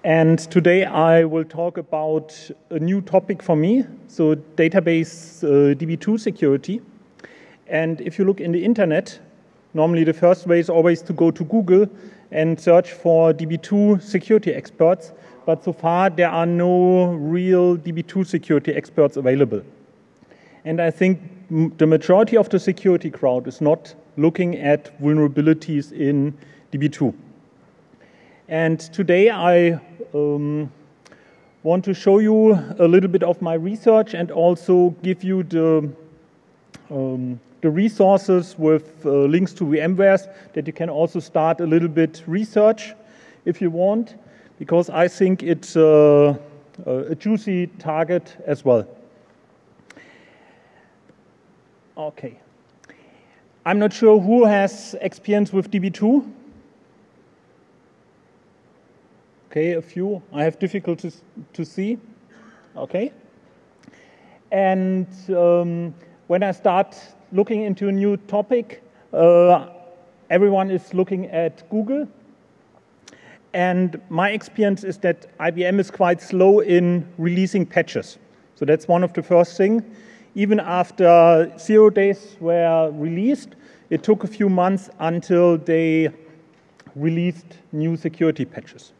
And today I will talk about a new topic for me, so database DB2 security. And if you look in the internet, normally the first way is always to go to Google and search for DB2 security experts, but so far there are no real DB2 security experts available. And I think the majority of the security crowd is not looking at vulnerabilities in DB2. And today I want to show you a little bit of my research and also give you the resources with links to VMwares that you can also start a little bit research if you want, because I think it's a juicy target as well. Okay. I'm not sure who has experience with DB2. Okay, a few. I have difficulties to see. Okay. And when I start looking into a new topic, everyone is looking at Google. And my experience is that IBM is quite slow in releasing patches. So that's one of the first things. Even after 0 days were released, it took a few months until they released new security patches.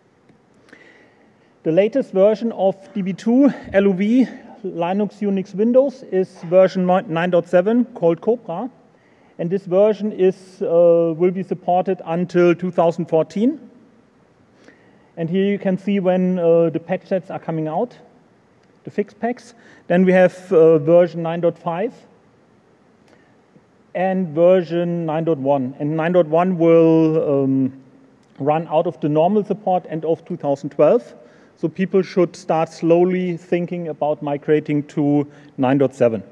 The latest version of DB2, LUW, Linux, Unix, Windows, is version 9.7 called Cobra. And this version will be supported until 2014. And here you can see when the patch sets are coming out, the fixed packs. Then we have version 9.5 and version 9.1. And 9.1 will run out of the normal support end of 2012. So people should start slowly thinking about migrating to 9.7.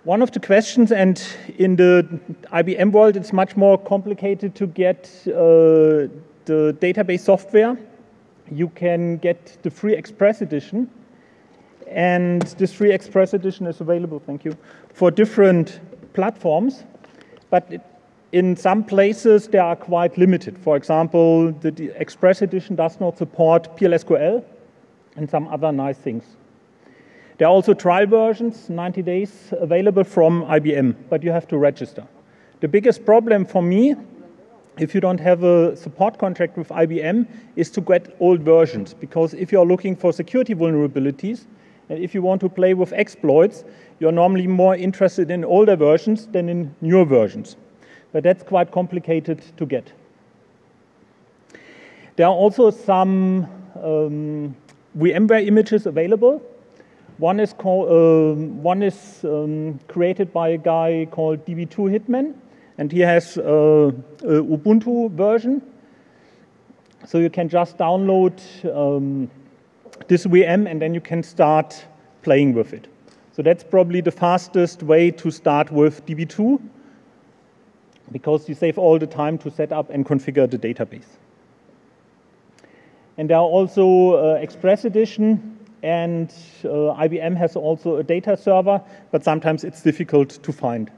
One of the questions, and in the IBM world, it's much more complicated to get the database software. You can get the free Express edition. And this free Express edition is available, thank you, for different platforms. But in some places, they are quite limited. For example, the Express edition does not support PLSQL and some other nice things. There are also trial versions, 90 days, available from IBM, but you have to register. The biggest problem for me, if you don't have a support contract with IBM, is to get old versions. Because if you're looking for security vulnerabilities, and if you want to play with exploits, you're normally more interested in older versions than in newer versions. But that's quite complicated to get. There are also some VMware images available. One is created by a guy called DB2 Hitman, and he has a Ubuntu version. So you can just download this VM, and then you can start playing with it. So that's probably the fastest way to start with DB2, because you save all the time to set up and configure the database. And there are also Express Edition, and IBM has also a data server, but sometimes it's difficult to find.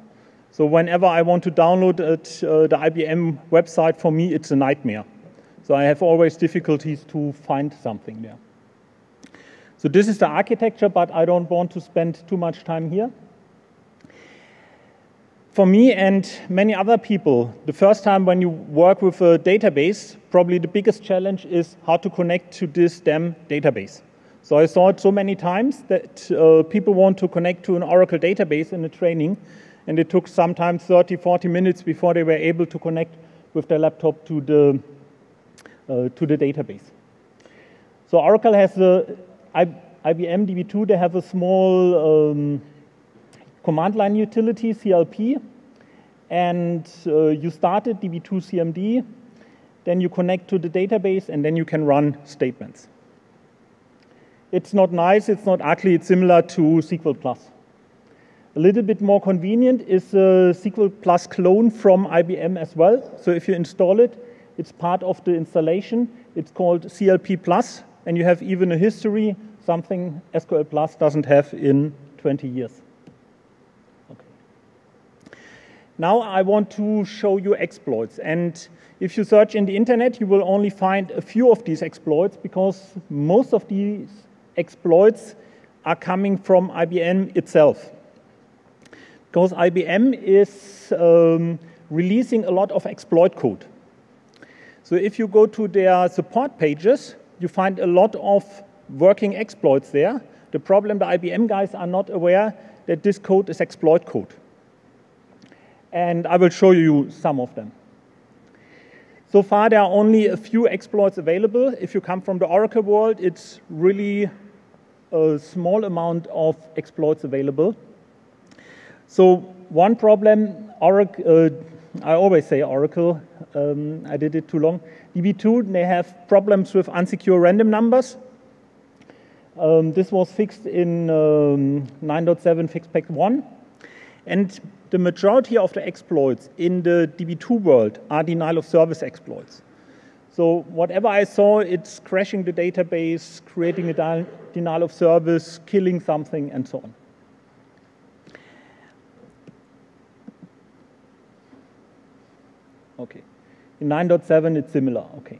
So whenever I want to download it, the IBM website, for me, it's a nightmare. So I have always difficulties to find something there. So this is the architecture, but I don't want to spend too much time here. For me and many other people, the first time when you work with a database, probably the biggest challenge is how to connect to this damn database. So I saw it so many times that people want to connect to an Oracle database in a training, and it took sometimes 30, 40 minutes before they were able to connect with their laptop to the database. So Oracle has the IBM DB2, they have a small command line utility, CLP, and you started DB2 CMD, then you connect to the database, and then you can run statements. It's not nice, it's not ugly, it's similar to SQL+. A little bit more convenient is a SQL+ clone from IBM as well. So if you install it, it's part of the installation. It's called CLP+, and you have even a history, something SQL+ doesn't have in 20 years. Okay. Now I want to show you exploits. And if you search in the internet, you will only find a few of these exploits because most of these exploits are coming from IBM itself. Because IBM is releasing a lot of exploit code. So if you go to their support pages, you find a lot of working exploits there. The problem, the IBM guys are not aware that this code is exploit code. And I will show you some of them. So far, there are only a few exploits available. If you come from the Oracle world, it's really a small amount of exploits available. So one problem, Oracle, I always say Oracle, I did it too long. DB2, they have problems with unsecure random numbers. This was fixed in 9.7 fixed pack 1. And the majority of the exploits in the DB2 world are denial of service exploits. So whatever I saw, it's crashing the database, creating a denial of service, killing something, and so on. Okay. In 9.7, it's similar. Okay.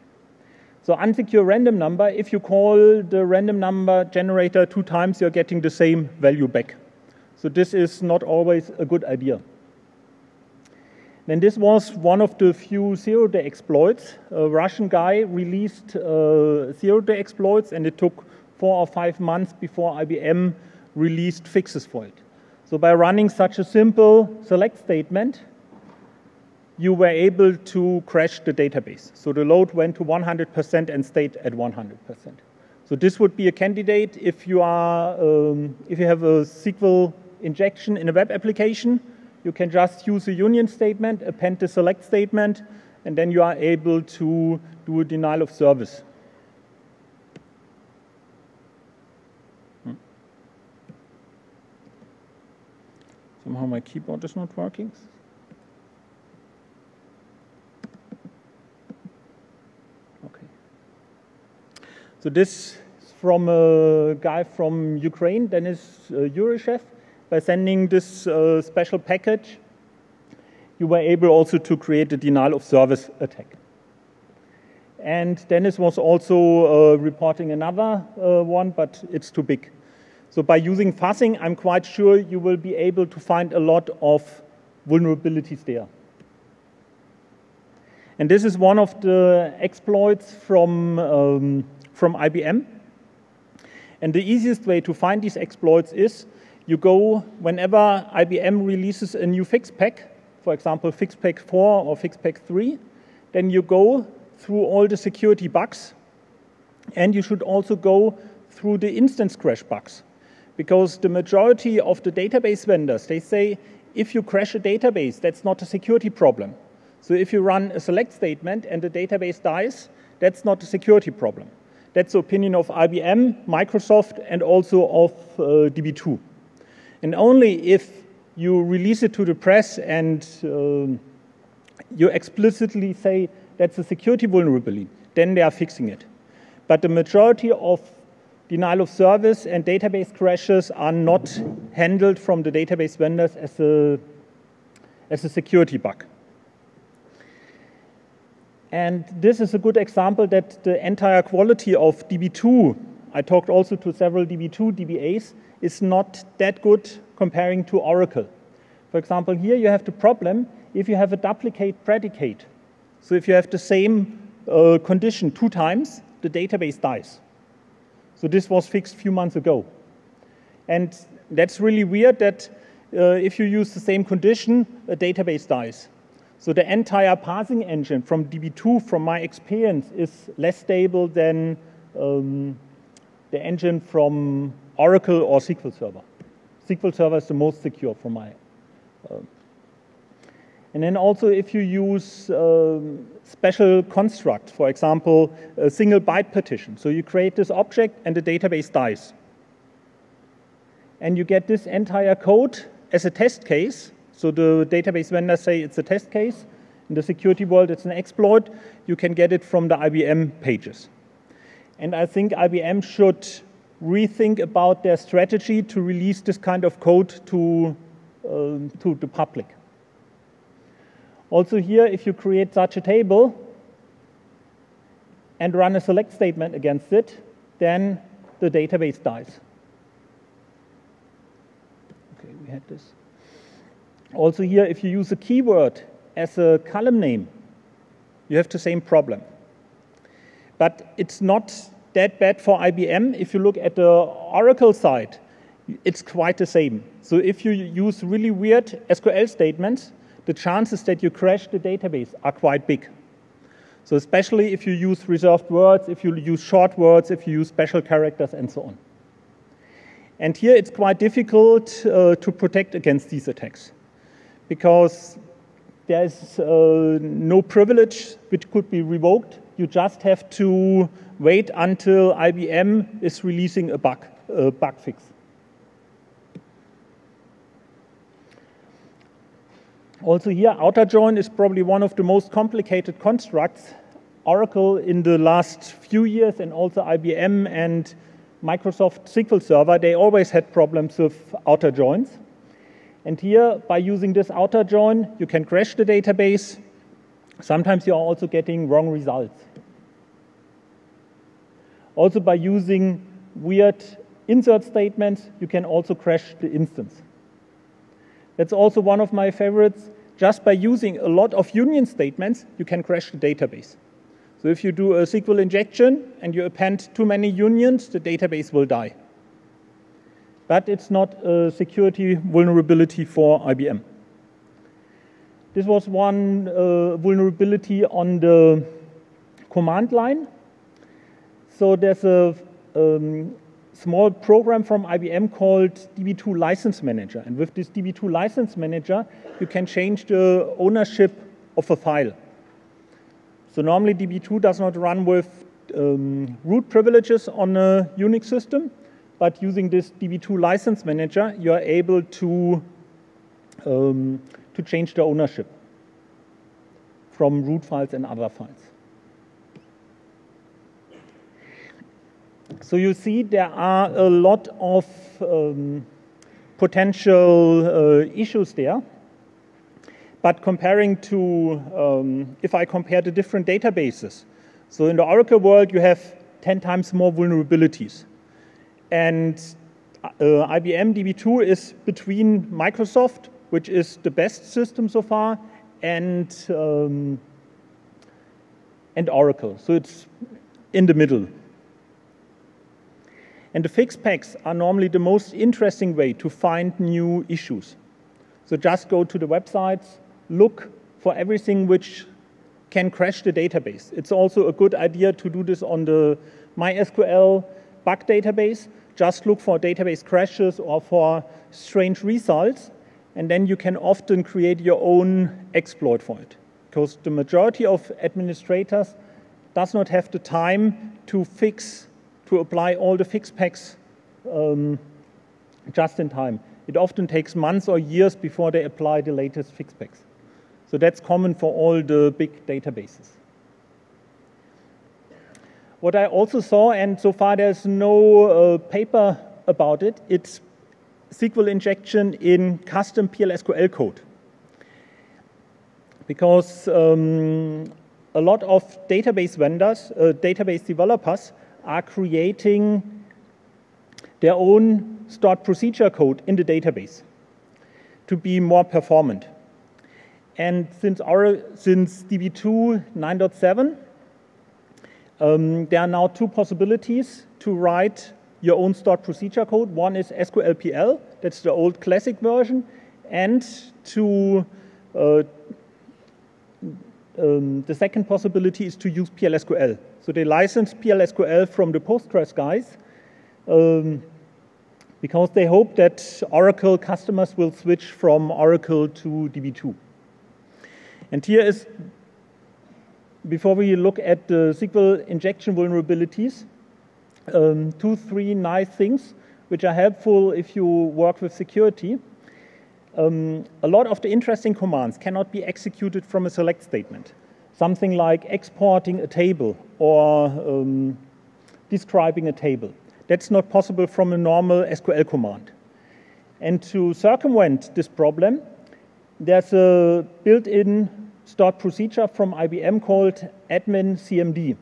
So unsecure random number, if you call the random number generator 2 times, you're getting the same value back. So this is not always a good idea. Then this was one of the few zero-day exploits. A Russian guy released zero-day exploits, and it took 4 or 5 months before IBM released fixes for it. So by running such a simple select statement, you were able to crash the database. So the load went to 100% and stayed at 100%. So this would be a candidate if you are, if you have a SQL injection in a web application. You can just use a union statement, append the select statement, and then you are able to do a denial of service. Somehow my keyboard is not working. Okay. So this is from a guy from Ukraine, Denis Yurishev. By sending this special package, you were able also to create a denial of service attack. And Dennis was also reporting another one, but it's too big. So by using fuzzing, I'm quite sure you will be able to find a lot of vulnerabilities there. And this is one of the exploits from IBM. And the easiest way to find these exploits is you go, whenever IBM releases a new fix pack, for example, fix pack 4 or fix pack 3, then you go through all the security bugs, and you should also go through the instance crash bugs. Because the majority of the database vendors, they say, if you crash a database, that's not a security problem. So if you run a select statement and the database dies, that's not a security problem. That's the opinion of IBM, Microsoft, and also of DB2. And only if you release it to the press and you explicitly say that's a security vulnerability, then they are fixing it. But the majority of denial of service and database crashes are not handled from the database vendors as a security bug. And this is a good example that the entire quality of DB2, I talked also to several DB2 DBAs, is not that good comparing to Oracle. For example, here you have the problem if you have a duplicate predicate. So if you have the same condition 2 times, the database dies. So this was fixed a few months ago. And that's really weird that if you use the same condition, a database dies. So the entire parsing engine from DB2, from my experience, is less stable than the engine from Oracle or SQL Server. SQL Server is the most secure from my. And then also if you use special constructs, for example, a single byte partition. So you create this object and the database dies. And you get this entire code as a test case. So the database vendors say it's a test case. In the security world, it's an exploit. You can get it from the IBM pages. And I think IBM should rethink about their strategy to release this kind of code to the public. Also here, if you create such a table and run a select statement against it, then the database dies. Okay, we had this. Also here, if you use a keyword as a column name, you have the same problem. But it's not that bad for IBM. If you look at the Oracle side, it's quite the same. So if you use really weird SQL statements, the chances that you crash the database are quite big. So especially if you use reserved words, if you use short words, if you use special characters, and so on. And here it's quite difficult to protect against these attacks, because there's no privilege which could be revoked. You just have to wait until IBM is releasing a bug fix. Also here, outer join is probably one of the most complicated constructs. Oracle in the last few years, and also IBM and Microsoft SQL Server, they always had problems with outer joins. And here, by using this outer join, you can crash the database. Sometimes you are also getting wrong results. Also, by using weird insert statements, you can also crash the instance. That's also one of my favorites. Just by using a lot of union statements, you can crash the database. So if you do a SQL injection and you append too many unions, the database will die. But it's not a security vulnerability for IBM. This was one vulnerability on the command line. So there's a small program from IBM called DB2 License Manager. And with this DB2 License Manager, you can change the ownership of a file. So normally DB2 does not run with root privileges on a Unix system, but using this DB2 License Manager, you are able to change the ownership from root files and other files. So you see there are a lot of potential issues there. But comparing to, if I compare the different databases, so in the Oracle world, you have 10 times more vulnerabilities. And IBM DB2 is between Microsoft, which is the best system so far, and Oracle. So it's in the middle. And the fix packs are normally the most interesting way to find new issues. So just go to the websites, look for everything which can crash the database. It's also a good idea to do this on the MySQL bug database. Just look for database crashes or for strange results, and then you can often create your own exploit for it. Because the majority of administrators does not have the time to apply all the fix packs just in time. It often takes months or years before they apply the latest fix packs. So that's common for all the big databases. What I also saw, and so far there's no paper about it, it's SQL injection in custom PL/SQL code. Because a lot of database vendors, database developers, are creating their own stored procedure code in the database to be more performant. And since DB2 9.7, there are now two possibilities to write your own stored procedure code. One is SQLPL, that's the old classic version, and the second possibility is to use PL/SQL. So they license PL/SQL from the Postgres guys because they hope that Oracle customers will switch from Oracle to DB2. And here is, before we look at the SQL injection vulnerabilities, 2-3 nice things which are helpful if you work with security. A lot of the interesting commands cannot be executed from a select statement. Something like exporting a table or describing a table. That's not possible from a normal SQL command. And to circumvent this problem, there's a built-in stored procedure from IBM called admin CMD.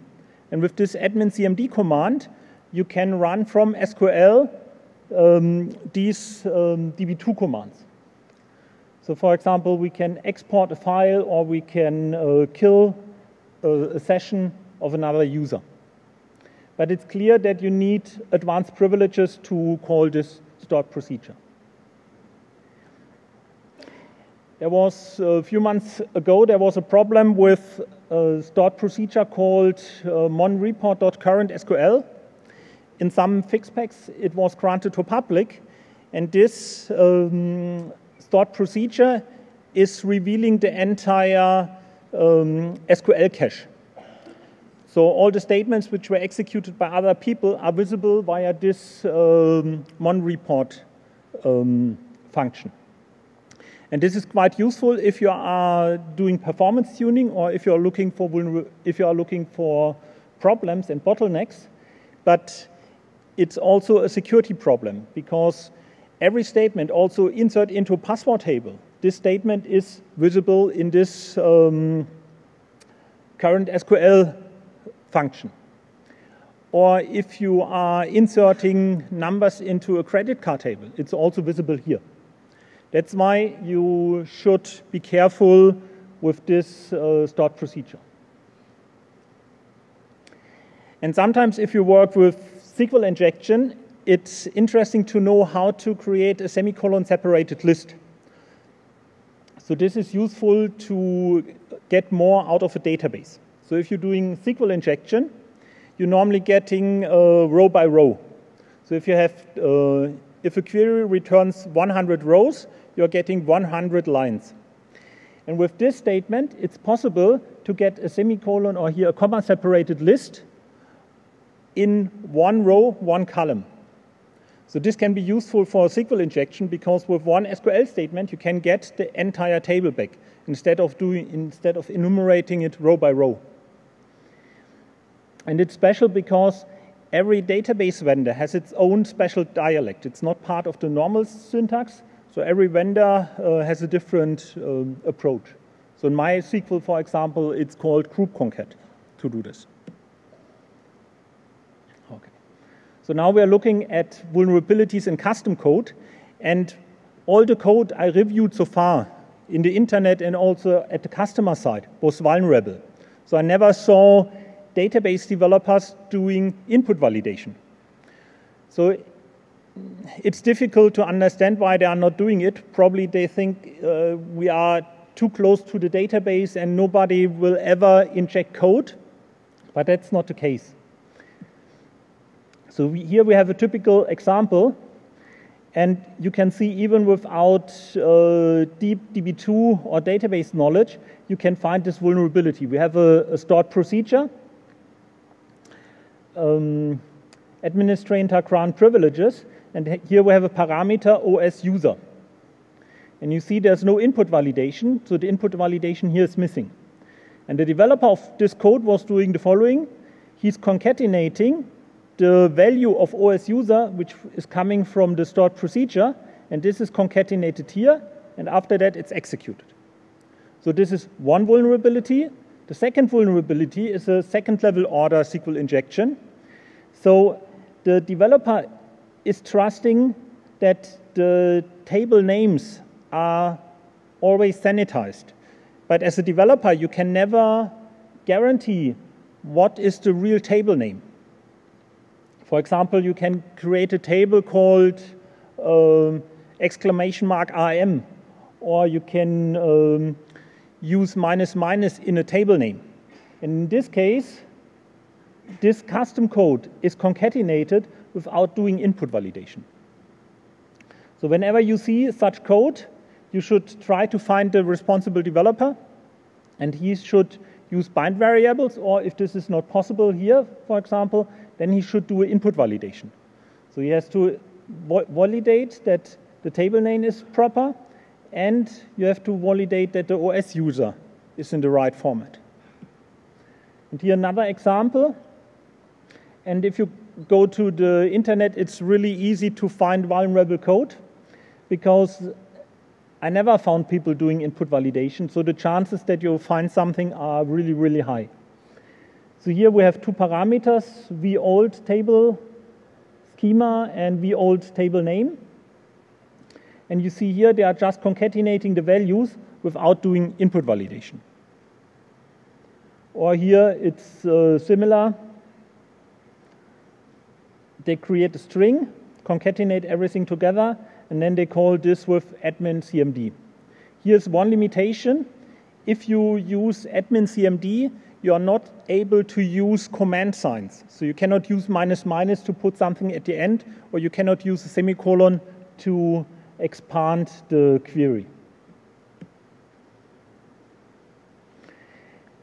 And with this admin CMD command, you can run from SQL these DB2 commands. So for example, we can export a file, or we can kill a session of another user. But it's clear that you need advanced privileges to call this stored procedure. There was, a few months ago, there was a problem with a stored procedure called monreport.current_SQL. In some fix packs, it was granted to public, and this stored procedure is revealing the entire SQL cache. So all the statements which were executed by other people are visible via this monreport function. And this is quite useful if you are doing performance tuning, or if you are looking for problems and bottlenecks. But it's also a security problem, because every statement also insert into a password table. This statement is visible in this current SQL function. Or if you are inserting numbers into a credit card table, it's also visible here. That's why you should be careful with this stored procedure. And sometimes if you work with SQL injection, it's interesting to know how to create a semicolon separated list. So this is useful to get more out of a database. So if you're doing SQL injection, you're normally getting row by row. So if you have, if a query returns 100 rows, you're getting 100 lines. And with this statement, it's possible to get a semicolon, or here a comma separated list in one row, one column. So this can be useful for SQL injection, because with one SQL statement, you can get the entire table back instead of enumerating it row by row. And it's special because every database vendor has its own special dialect. It's not part of the normal syntax, so every vendor has a different approach. So in MySQL, for example, it's called group concat to do this. Okay. So now we are looking at vulnerabilities in custom code, and all the code I reviewed so far in the internet and also at the customer side was vulnerable. So I never saw database developers doing input validation. So it's difficult to understand why they are not doing it. Probably they think we are too close to the database and nobody will ever inject code, but that's not the case. So here we have a typical example, and you can see even without deep DB2 or database knowledge, you can find this vulnerability. We have a stored procedure, administrator grant privileges, and here we have a parameter OS user. And you see there's no input validation, so the input validation here is missing. And the developer of this code was doing the following. He's concatenating the value of OS user, which is coming from the stored procedure, and this is concatenated here, and after that it's executed. So this is one vulnerability. The second vulnerability is a second level order SQL injection. So the developer is trusting that the table names are always sanitized. But as a developer, you can never guarantee what is the real table name. For example, you can create a table called !RM, or you can use .. in a table name. And in this case, this custom code is concatenated without doing input validation. So whenever you see such code, you should try to find the responsible developer, and he should use bind variables, or if this is not possible here, for example, then he should do an input validation. So he has to validate that the table name is proper, and you have to validate that the OS user is in the right format. And here another example. And if you go to the internet, it's really easy to find vulnerable code, because I never found people doing input validation, so the chances that you'll find something are really, really high. So here we have two parameters, vold table schema and vold table name. And you see here they are just concatenating the values without doing input validation. Or here it's similar. They create a string, concatenate everything together, and then they call this with admin CMD. Here's one limitation. If you use admin CMD, you are not able to use command signs. So you cannot use -- to put something at the end, or you cannot use a semicolon to expand the query.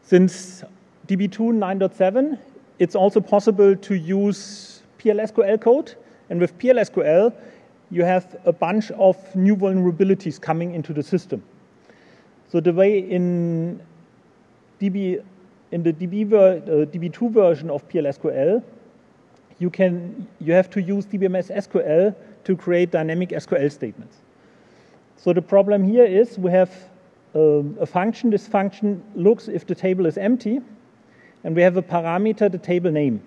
Since DB2 9.7, it's also possible to use PLSQL code. And with PLSQL, you have a bunch of new vulnerabilities coming into the system. So the way in the DB2 version of PLSQL, you have to use DBMS SQL to create dynamic SQL statements. So the problem here is we have a function. This function looks if the table is empty, and we have a parameter, the table name.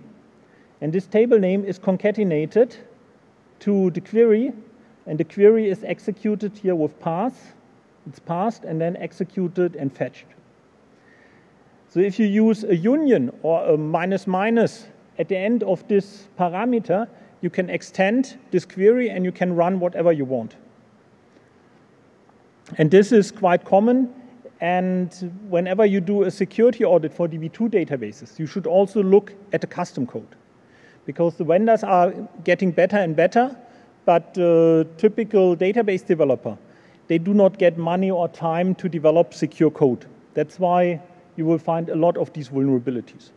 And this table name is concatenated to the query, and the query is executed here with pass. It's passed and then executed and fetched. So if you use a union or a -- at the end of this parameter, you can extend this query and you can run whatever you want. And this is quite common. And whenever you do a security audit for DB2 databases, you should also look at the custom code, because the vendors are getting better and better, but the typical database developer, they do not get money or time to develop secure code. That's why you will find a lot of these vulnerabilities.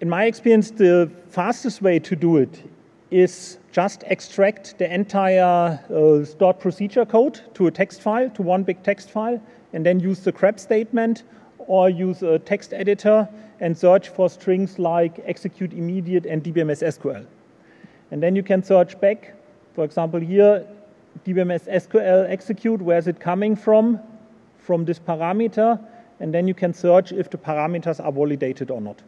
In my experience, the fastest way to do it is just extract the entire stored procedure code to a text file, to one big text file, and then use the grep statement or use a text editor and search for strings like execute immediate and DBMS SQL. And then you can search back. For example, here, DBMS SQL execute, where is it coming from? From this parameter, and then you can search if the parameters are validated or not.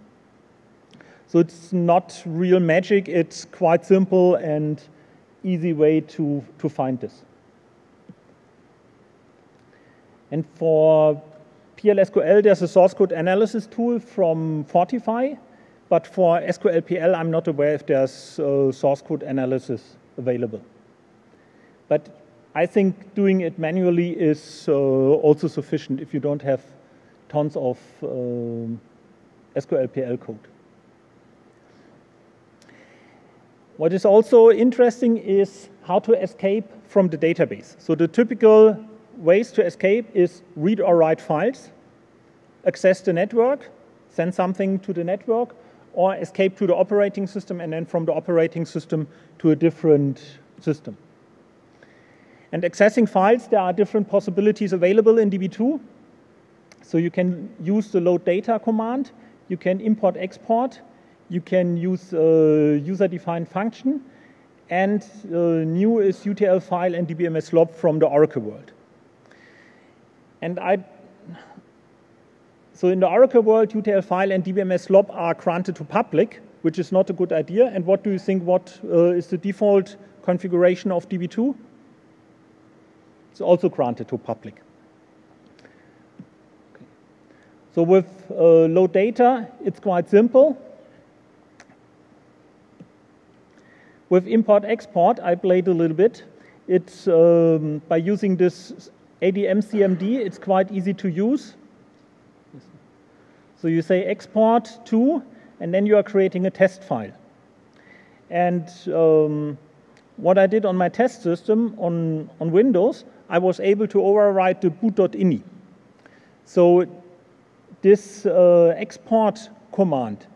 So it's not real magic, it's quite simple and easy way to find this. And for PLSQL, there's a source code analysis tool from Fortify, but for SQLPL, I'm not aware if there's source code analysis available. But I think doing it manually is also sufficient if you don't have tons of SQLPL code. What is also interesting is how to escape from the database. So the typical ways to escape is read or write files, access the network, send something to the network, or escape to the operating system and then from the operating system to a different system. And accessing files, there are different possibilities available in DB2. So you can use the load data command, you can import export, you can use user-defined function, and new is UTL file and DBMS LUW from the Oracle world. And so in the Oracle world, UTL file and DBMS LUW are granted to public, which is not a good idea. And what do you think, what is the default configuration of DB2? It's also granted to public. Okay. So with load data, it's quite simple. With import-export, I played a little bit. It's by using this ADM CMD, it's quite easy to use. So you say export to, and then you are creating a test file. And what I did on my test system on Windows, I was able to override the boot.ini. So this export command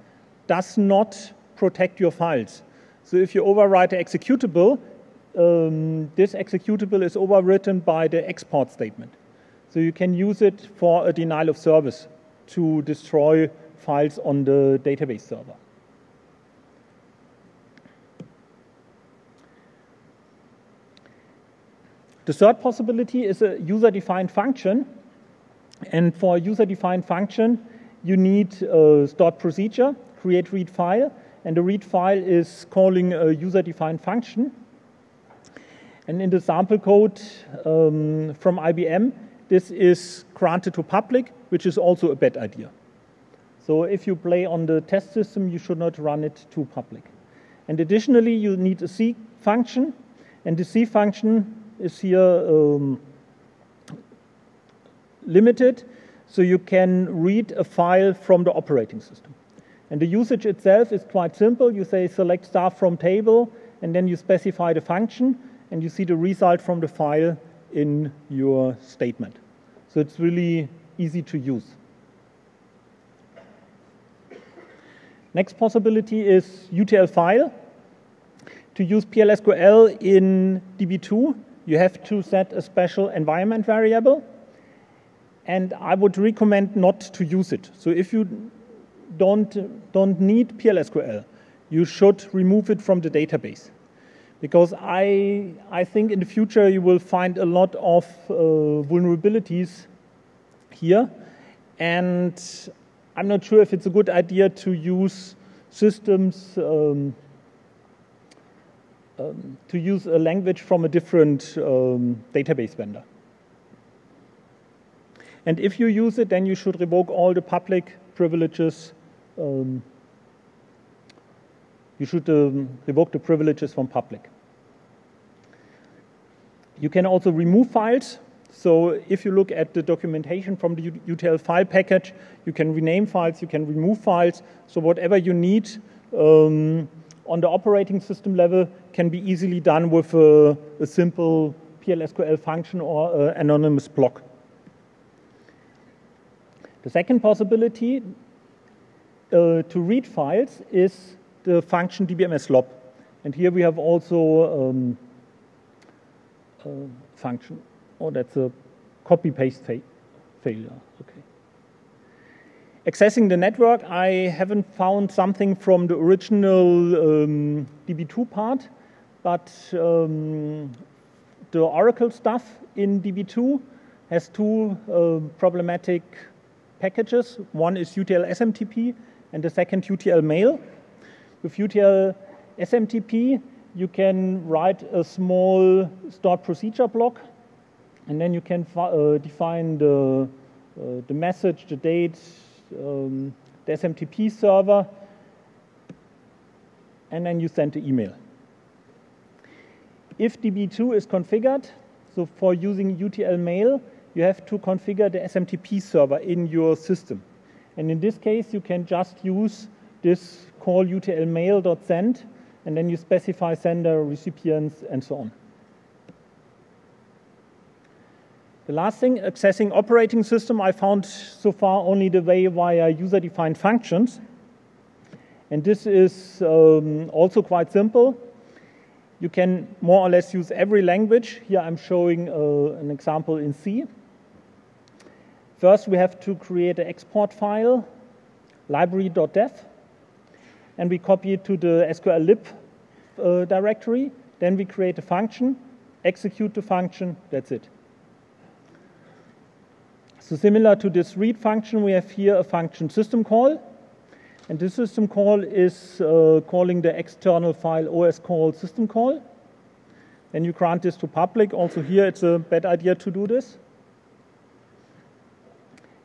does not protect your files. So if you overwrite the executable, this executable is overwritten by the export statement. So you can use it for a denial of service to destroy files on the database server. The third possibility is a user-defined function. And for a user-defined function, you need a stored procedure, create read file, and the read file is calling a user-defined function. And in the sample code from IBM, this is granted to public, which is also a bad idea. So if you play on the test system, you should not run it to public. And additionally, you need a C function, and the C function is here limited, so you can read a file from the operating system. And the usage itself is quite simple. You say select staff from table, and then you specify the function, and you see the result from the file in your statement. So it's really easy to use. Next possibility is UTL file. To use PLSQL in DB2, you have to set a special environment variable. And I would recommend not to use it. So if you don't need PLSQL, you should remove it from the database. Because I think in the future you will find a lot of vulnerabilities here. And I'm not sure if it's a good idea to use systems, to use a language from a different database vendor. And if you use it, then you should revoke all the public privileges. You should revoke the privileges from public. You can also remove files. So if you look at the documentation from the UTL file package, you can rename files, you can remove files. So whatever you need on the operating system level can be easily done with a simple PLSQL function or an anonymous block. The second possibility to read files is the function DBMS LUW. And here we have also a function. Oh, that's a copy-paste failure. Okay. Accessing the network, I haven't found something from the original DB2 part, but the Oracle stuff in DB2 has two problematic packages. One is UTL SMTP and the second UTL mail. With UTL SMTP, you can write a small stored procedure block, and then you can define the message, the date, the SMTP server, and then you send the email. If DB2 is configured, so for using UTL mail, you have to configure the SMTP server in your system. And in this case, you can just use this call utlmail.send, and then you specify sender, recipients, and so on. The last thing, accessing operating system, I found so far only the way via user-defined functions. And this is also quite simple. You can more or less use every language. Here I'm showing an example in C. First, we have to create an export file, library.dev, and we copy it to the SQL lib directory. Then we create a function, execute the function, that's it. So similar to this read function, we have here a function system call. And this system call is calling the external file OS call system call. Then you grant this to public. Also here, it's a bad idea to do this.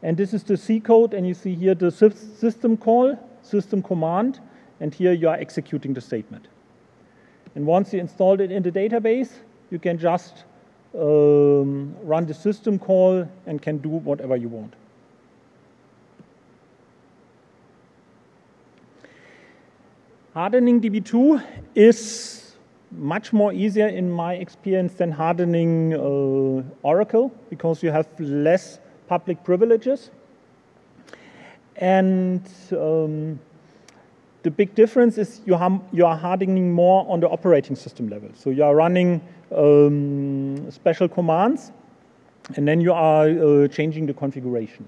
And this is the C code, and you see here the system call, system command, and here you are executing the statement. And once you installed it in the database, you can just run the system call and can do whatever you want. Hardening DB2 is much more easier in my experience than hardening Oracle, because you have less public privileges. And the big difference is you are hardening more on the operating system level. So you are running special commands, and then you are changing the configuration.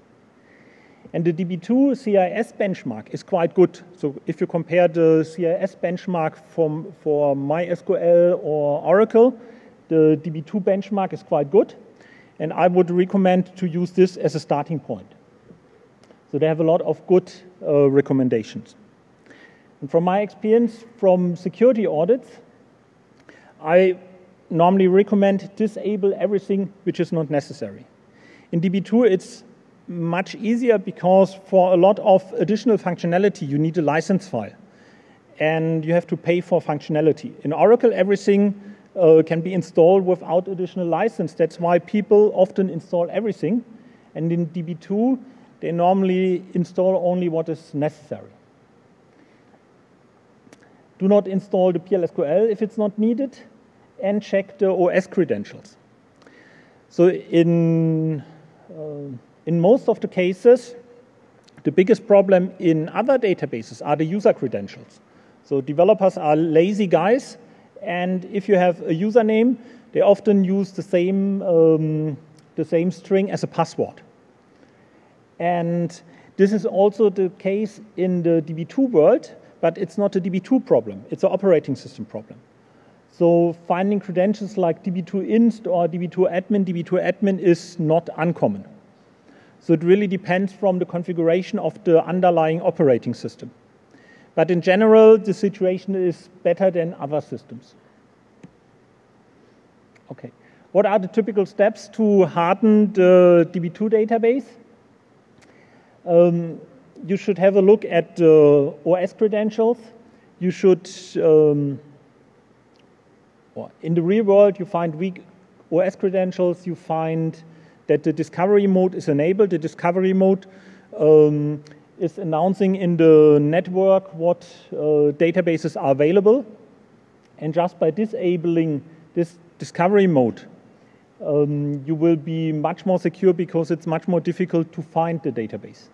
And the DB2 CIS benchmark is quite good. So if you compare the CIS benchmark for MySQL or Oracle, the DB2 benchmark is quite good, and I would recommend to use this as a starting point. So they have a lot of good recommendations. And from my experience from security audits, I normally recommend disable everything which is not necessary. In DB2, it's much easier because for a lot of additional functionality, you need a license file, and you have to pay for functionality. In Oracle, everything can be installed without additional license. That's why people often install everything. And in DB2, they normally install only what is necessary. Do not install the PLSQL if it's not needed, and check the OS credentials. So in most of the cases, the biggest problem in other databases are the user credentials. So developers are lazy guys, and if you have a username, they often use the same string as a password. And this is also the case in the DB2 world, but it's not a DB2 problem, it's an operating system problem. So finding credentials like DB2 inst or DB2 admin is not uncommon. So it really depends from the configuration of the underlying operating system. But in general, the situation is better than other systems. Okay. What are the typical steps to harden the DB2 database? You should have a look at the OS credentials. You should, in the real world, you find weak OS credentials. You find that the discovery mode is enabled. The discovery mode is announcing in the network what databases are available. And just by disabling this discovery mode, you will be much more secure because it's much more difficult to find the database.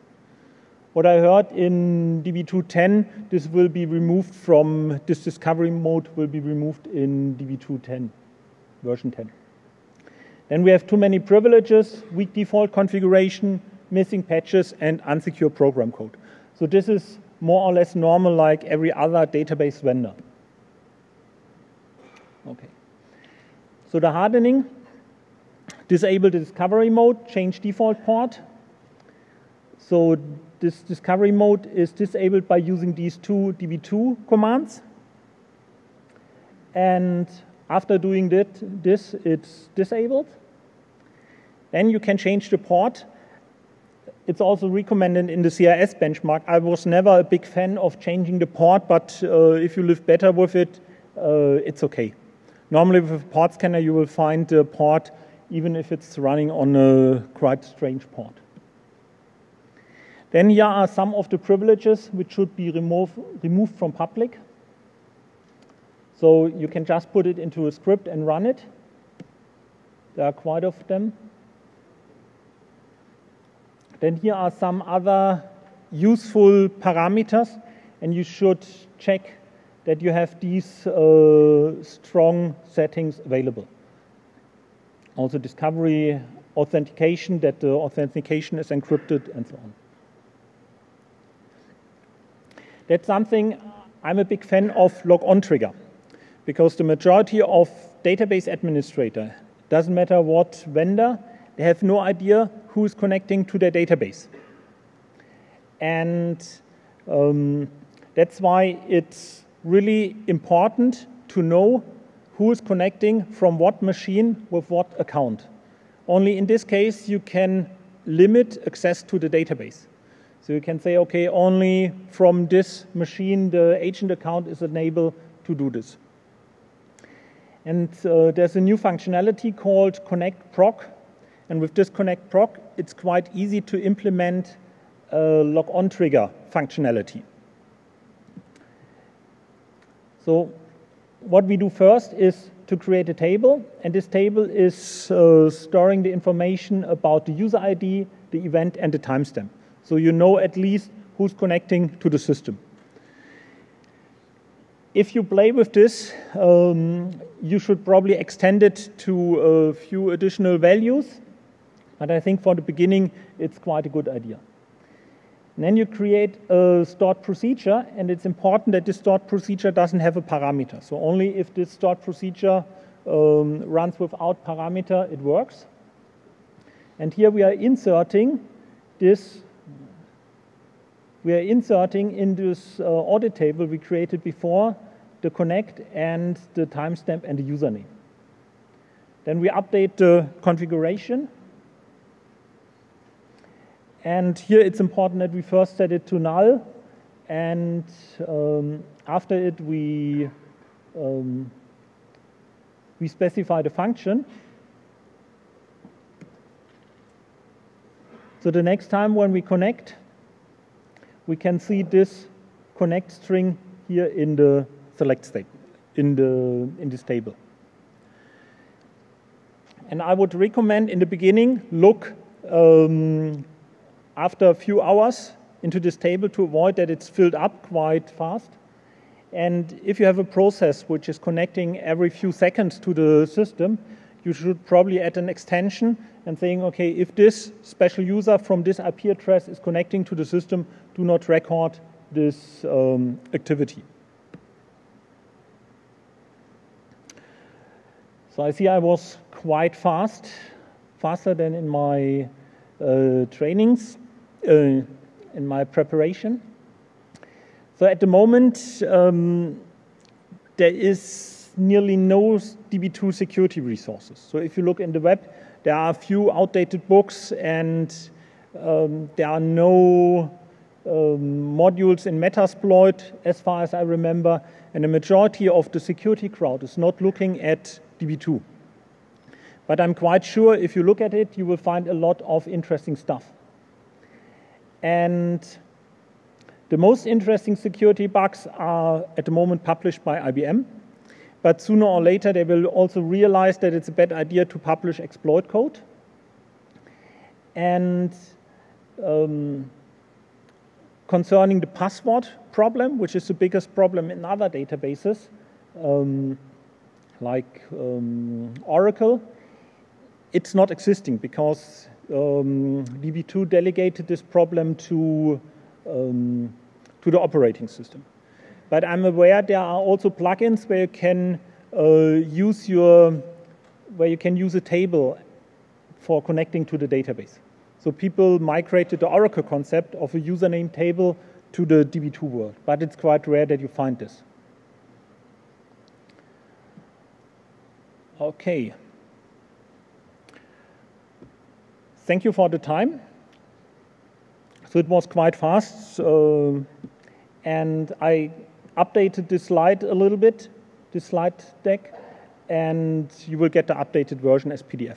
What I heard in DB2 10, this will be removed from, this discovery mode will be removed in DB2 10, version 10. Then we have too many privileges, weak default configuration, missing patches, and unsecure program code. So this is more or less normal like every other database vendor. Okay. So the hardening, disable the discovery mode, change default port. So this discovery mode is disabled by using these two DB2 commands. And after doing this, it's disabled. Then you can change the port. It's also recommended in the CIS benchmark. I was never a big fan of changing the port, but if you live better with it, it's okay. Normally with a port scanner, you will find the port even if it's running on a quite strange port. Then here are some of the privileges which should be removed from public. So you can just put it into a script and run it. There are quite of them. Then here are some other useful parameters, and you should check that you have these strong settings available. Also discovery, authentication, that the authentication is encrypted, and so on. That's something I'm a big fan of log-on trigger, because the majority of database administrator, doesn't matter what vendor, they have no idea who is connecting to their database. And that's why it's really important to know who is connecting from what machine with what account. Only in this case, you can limit access to the database. So you can say, okay, only from this machine, the agent account is enabled to do this. And there's a new functionality called Connect Proc. And with this Connect Proc, it's quite easy to implement log-on trigger functionality. So what we do first is to create a table, and this table is storing the information about the user ID, the event, and the timestamp. So you know at least who's connecting to the system. If you play with this, you should probably extend it to a few additional values, but I think for the beginning, it's quite a good idea. And then you create a stored procedure, and it's important that this stored procedure doesn't have a parameter. So only if this stored procedure runs without parameter, it works. And here we are inserting this. We are inserting in this audit table we created before the connect and the timestamp and the username. Then we update the configuration. And here it's important that we first set it to null. And after it, we specify the function. So the next time when we connect, we can see this connect string here in the select state, in this table. And I would recommend in the beginning, look after a few hours into this table to avoid that it's filled up quite fast. And if you have a process which is connecting every few seconds to the system, you should probably add an extension and saying, okay, if this special user from this IP address is connecting to the system, do not record this activity. So I see I was quite fast, faster than in my trainings, in my preparation. So at the moment, there is nearly no DB2 security resources. So if you look in the web, there are a few outdated books and there are no modules in Metasploit, as far as I remember, and the majority of the security crowd is not looking at DB2. But I'm quite sure if you look at it, you will find a lot of interesting stuff. And the most interesting security bugs are at the moment published by IBM. But sooner or later, they will also realize that it's a bad idea to publish exploit code. And concerning the password problem, which is the biggest problem in other databases, like Oracle, it's not existing because DB2 delegated this problem to the operating system. But I'm aware there are also plugins where you can use a table for connecting to the database. So people migrated the Oracle concept of a username table to the DB2 world, but it's quite rare that you find this. Okay. Thank you for the time. So it was quite fast, and I updated this slide a little bit, this slide deck, and you will get the updated version as PDF.